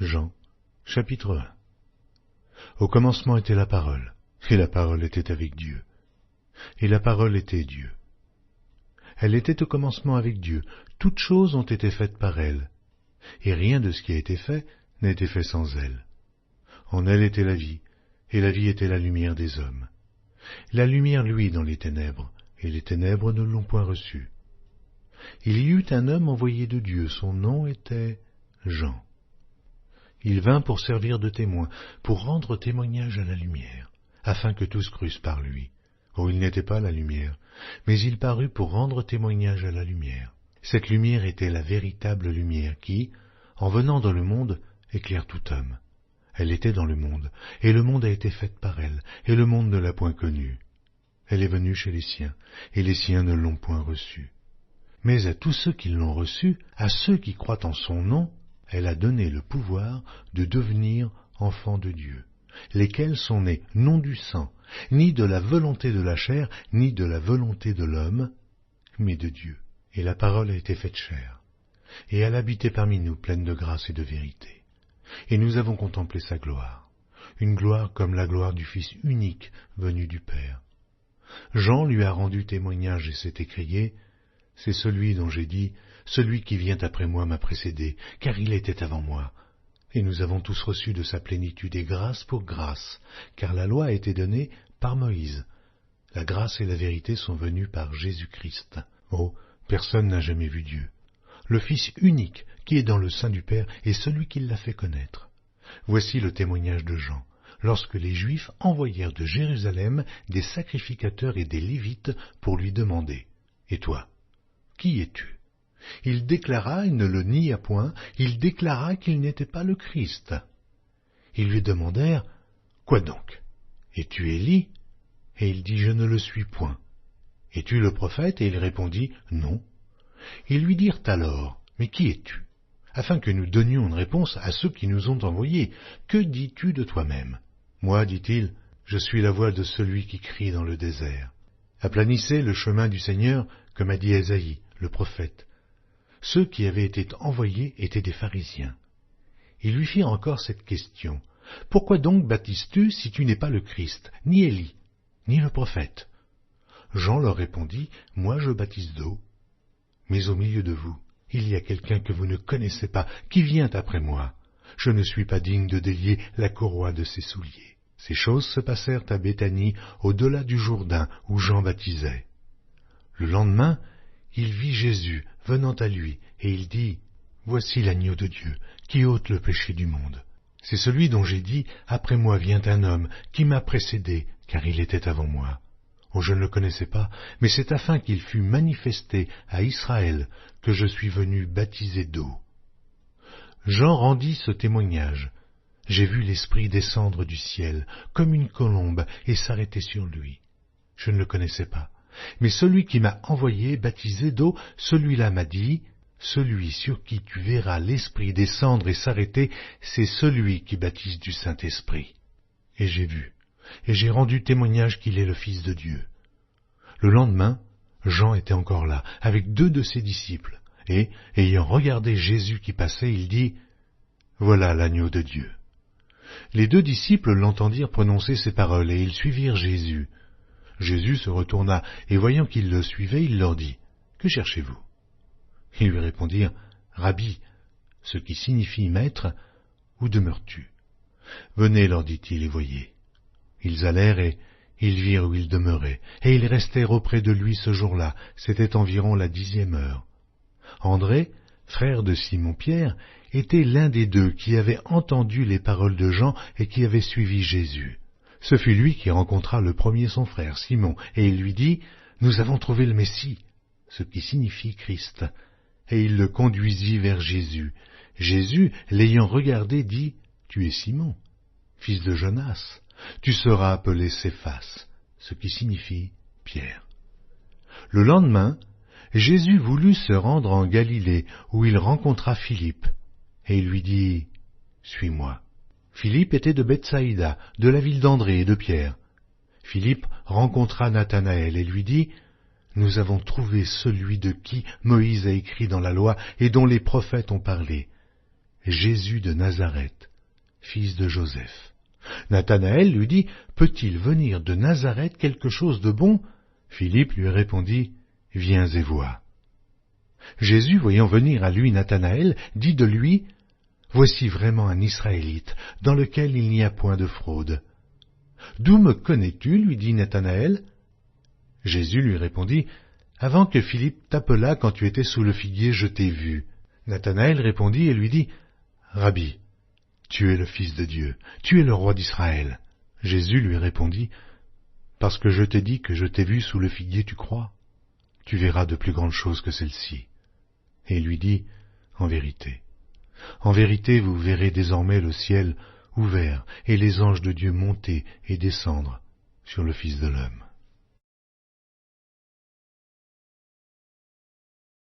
Jean, chapitre 1. Au commencement était la parole, et la parole était avec Dieu, et la parole était Dieu. Elle était au commencement avec Dieu, toutes choses ont été faites par elle, et rien de ce qui a été fait n'a été fait sans elle. En elle était la vie, et la vie était la lumière des hommes. La lumière luit dans les ténèbres, et les ténèbres ne l'ont point reçue. Il y eut un homme envoyé de Dieu, son nom était Jean. Il vint pour servir de témoin, pour rendre témoignage à la lumière, afin que tous crussent par lui. Oh, il n'était pas la lumière, mais il parut pour rendre témoignage à la lumière. Cette lumière était la véritable lumière qui, en venant dans le monde, éclaire tout homme. Elle était dans le monde, et le monde a été fait par elle, et le monde ne l'a point connue. Elle est venue chez les siens, et les siens ne l'ont point reçue. Mais à tous ceux qui l'ont reçue, à ceux qui croient en son nom, elle a donné le pouvoir de devenir enfants de Dieu, lesquels sont nés non du sang, ni de la volonté de la chair, ni de la volonté de l'homme, mais de Dieu. Et la parole a été faite chair, et elle habitait parmi nous pleine de grâce et de vérité. Et nous avons contemplé sa gloire, une gloire comme la gloire du Fils unique venu du Père. Jean lui a rendu témoignage et s'est écrié, « C'est celui dont j'ai dit, celui qui vient après moi m'a précédé, car il était avant moi. » Et nous avons tous reçu de sa plénitude et grâce pour grâce, car la loi a été donnée par Moïse. La grâce et la vérité sont venues par Jésus-Christ. Oh, personne n'a jamais vu Dieu. Le Fils unique qui est dans le sein du Père est celui qui l'a fait connaître. Voici le témoignage de Jean, lorsque les Juifs envoyèrent de Jérusalem des sacrificateurs et des Lévites pour lui demander, « Et toi, qui es-tu » Il déclara, il ne le nia point, il déclara qu'il n'était pas le Christ. Ils lui demandèrent, « Quoi donc? Es-tu Élie » Et il dit, « Je ne le suis point. » « Es-tu le prophète » Et il répondit, « Non. » Ils lui dirent alors, « Mais qui es-tu » afin que nous donnions une réponse à ceux qui nous ont envoyés. « Que dis-tu de toi-même » Moi, dit-il, je suis la voix de celui qui crie dans le désert. Aplanissez le chemin du Seigneur, comme a dit Ésaïe, le prophète. Ceux qui avaient été envoyés étaient des pharisiens. Ils lui firent encore cette question. « Pourquoi donc baptises-tu si tu n'es pas le Christ, ni Élie, ni le prophète » Jean leur répondit, « Moi je baptise d'eau. Mais au milieu de vous, il y a quelqu'un que vous ne connaissez pas, qui vient après moi. Je ne suis pas digne de délier la courroie de ses souliers. » Ces choses se passèrent à Béthanie, au-delà du Jourdain, où Jean baptisait. Le lendemain, il vit Jésus venant à lui, et il dit, « Voici l'agneau de Dieu, qui ôte le péché du monde. C'est celui dont j'ai dit, après moi vient un homme, qui m'a précédé, car il était avant moi. Oh, je ne le connaissais pas, mais c'est afin qu'il fût manifesté à Israël que je suis venu baptiser d'eau. » Jean rendit ce témoignage. J'ai vu l'Esprit descendre du ciel, comme une colombe, et s'arrêter sur lui. Je ne le connaissais pas, mais celui qui m'a envoyé baptiser d'eau, celui-là m'a dit, « Celui sur qui tu verras l'Esprit descendre et s'arrêter, c'est celui qui baptise du Saint-Esprit. » Et j'ai vu, et j'ai rendu témoignage qu'il est le Fils de Dieu. Le lendemain, Jean était encore là, avec 2 de ses disciples, et, ayant regardé Jésus qui passait, il dit, « Voilà l'agneau de Dieu. » Les 2 disciples l'entendirent prononcer ces paroles, et ils suivirent Jésus. Jésus se retourna, et voyant qu'ils le suivaient, il leur dit, « Que cherchez-vous » Ils lui répondirent, « Rabbi » ce qui signifie « Maître » où demeures-tu ? Venez, leur dit-il, et voyez. Ils allèrent et ils virent où il demeurait, et ils restèrent auprès de lui ce jour-là, c'était environ la 10e heure. André, frère de Simon-Pierre, était l'un des 2 qui avait entendu les paroles de Jean et qui avait suivi Jésus. Ce fut lui qui rencontra le premier son frère, Simon, et il lui dit, « Nous avons trouvé le Messie » ce qui signifie Christ. Et il le conduisit vers Jésus. Jésus, l'ayant regardé, dit, « Tu es Simon, fils de Jonas. Tu seras appelé Céphas, ce qui signifie Pierre. » Le lendemain, Jésus voulut se rendre en Galilée, où il rencontra Philippe, et il lui dit, « Suis-moi. » Philippe était de Bethsaïda, de la ville d'André et de Pierre. Philippe rencontra Nathanaël et lui dit, « Nous avons trouvé celui de qui Moïse a écrit dans la loi et dont les prophètes ont parlé, Jésus de Nazareth, fils de Joseph. Nathanaël lui dit, peut-il venir de Nazareth quelque chose de bon? Philippe lui répondit, viens et vois. Jésus, voyant venir à lui Nathanaël, dit de lui, voici vraiment un Israélite, dans lequel il n'y a point de fraude. D'où me connais-tu? Lui dit Nathanaël. Jésus lui répondit, avant que Philippe t'appelât quand tu étais sous le figuier, je t'ai vu. Nathanaël répondit et lui dit, Rabbi, tu es le Fils de Dieu, tu es le roi d'Israël. Jésus lui répondit, parce que je t'ai dit que je t'ai vu sous le figuier, tu crois? Tu verras de plus grandes choses que celles-ci. Et lui dit, en vérité, vous verrez désormais le ciel ouvert et les anges de Dieu monter et descendre sur le Fils de l'homme.